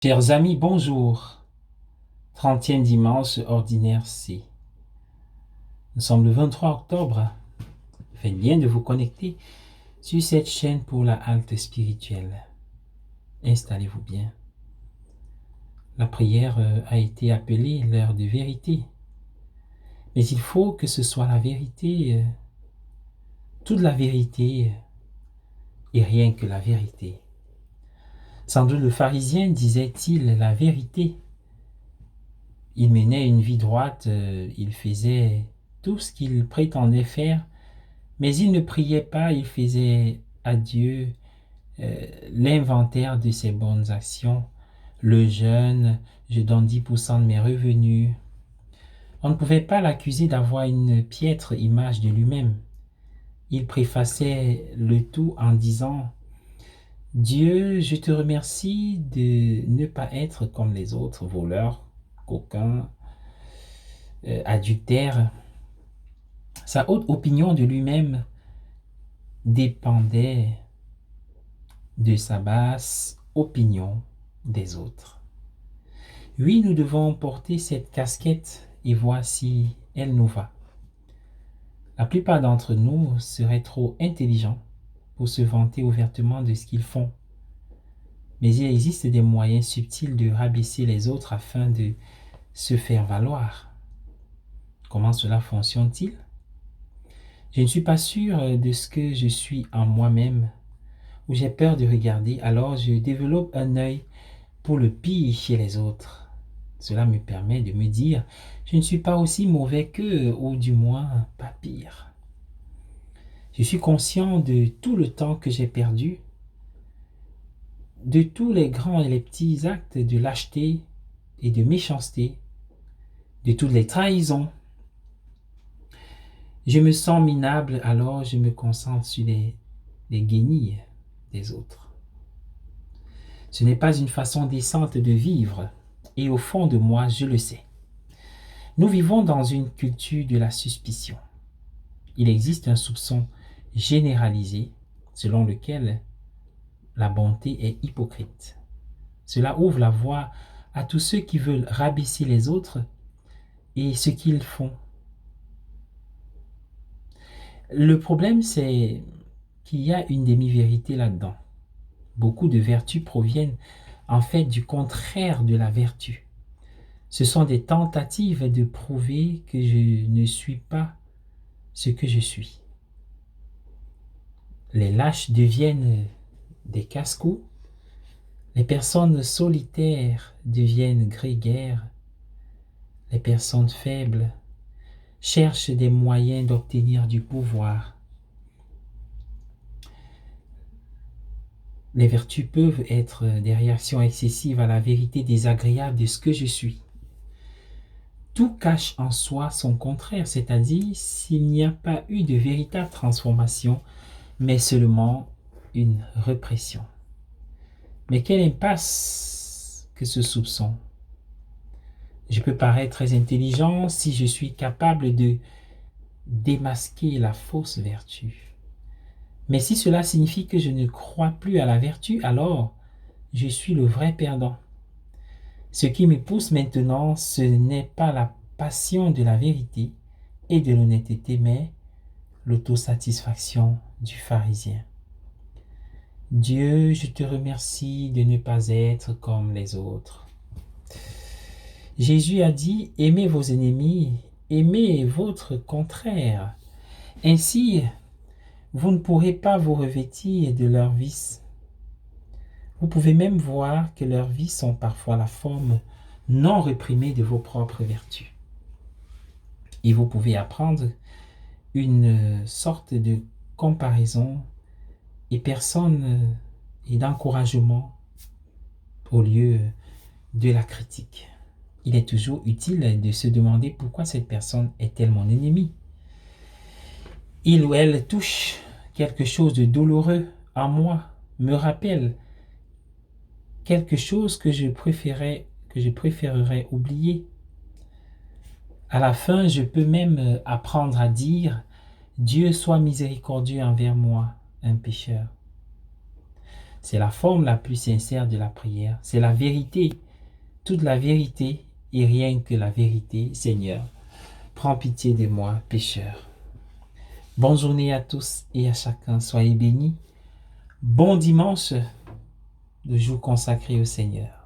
Chers amis, bonjour. 30e dimanche ordinaire C. Nous sommes le 23 octobre. Faites bien de vous connecter sur cette chaîne pour la halte spirituelle. Installez-vous bien. La prière a été appelée l'heure de vérité. Mais il faut que ce soit la vérité, toute la vérité et rien que la vérité. Sans doute le pharisien disait-il la vérité. Il menait une vie droite, il faisait tout ce qu'il prétendait faire, mais il ne priait pas, il faisait à Dieu l'inventaire de ses bonnes actions. Le jeûne, je donne 10% de mes revenus. On ne pouvait pas l'accuser d'avoir une piètre image de lui-même. Il préfaçait le tout en disant « Dieu, je te remercie de ne pas être comme les autres, voleurs, coquins, adultères. » Sa haute opinion de lui-même dépendait de sa basse opinion des autres. Oui, nous devons porter cette casquette et voir si elle nous va. La plupart d'entre nous seraient trop intelligents pour se vanter ouvertement de ce qu'ils font. Mais il existe des moyens subtils de rabaisser les autres afin de se faire valoir. Comment cela fonctionne-t-il? Je ne suis pas sûr de ce que je suis en moi-même, ou j'ai peur de regarder, alors je développe un œil pour le pire chez les autres. Cela me permet de me dire, je ne suis pas aussi mauvais qu'eux, ou du moins pas pire. Je suis conscient de tout le temps que j'ai perdu, de tous les grands et les petits actes de lâcheté et de méchanceté, de toutes les trahisons. Je me sens minable, alors je me concentre sur les guenilles des autres. Ce n'est pas une façon décente de vivre, et au fond de moi, je le sais. Nous vivons dans une culture de la suspicion. Il existe un soupçon généralisé selon lequel la bonté est hypocrite. Cela ouvre la voie à tous ceux qui veulent rabaisser les autres et ce qu'ils font. Le problème, c'est qu'il y a une demi-vérité là-dedans. Beaucoup de vertus proviennent en fait du contraire de la vertu. Ce sont des tentatives de prouver que je ne suis pas ce que je suis. Les lâches deviennent des casse-cou. Les personnes solitaires deviennent grégaires. Les personnes faibles cherchent des moyens d'obtenir du pouvoir. Les vertus peuvent être des réactions excessives à la vérité désagréable de ce que je suis. Tout cache en soi son contraire, c'est-à-dire s'il n'y a pas eu de véritable transformation, mais seulement une répression. Mais quelle impasse que ce soupçon! Je peux paraître très intelligent si je suis capable de démasquer la fausse vertu. Mais si cela signifie que je ne crois plus à la vertu, alors je suis le vrai perdant. Ce qui me pousse maintenant, ce n'est pas la passion de la vérité et de l'honnêteté, mais l'autosatisfaction du pharisien. Dieu, je te remercie de ne pas être comme les autres. Jésus a dit, aimez vos ennemis, aimez votre contraire. Ainsi, vous ne pourrez pas vous revêtir de leurs vices. Vous pouvez même voir que leurs vices sont parfois la forme non réprimée de vos propres vertus. Et vous pouvez apprendre une sorte de comparaison et d'encouragement au lieu de la critique. Il est toujours utile de se demander pourquoi cette personne est-elle mon ennemi. Il ou elle touche quelque chose de douloureux en moi, me rappelle quelque chose que je préférerais oublier. À la fin, je peux même apprendre à dire « Dieu soit miséricordieux envers moi, un pécheur ». C'est la forme la plus sincère de la prière. C'est la vérité, toute la vérité et rien que la vérité. Seigneur, prends pitié de moi, pécheur. Bonne journée à tous et à chacun. Soyez bénis. Bon dimanche, le jour consacré au Seigneur.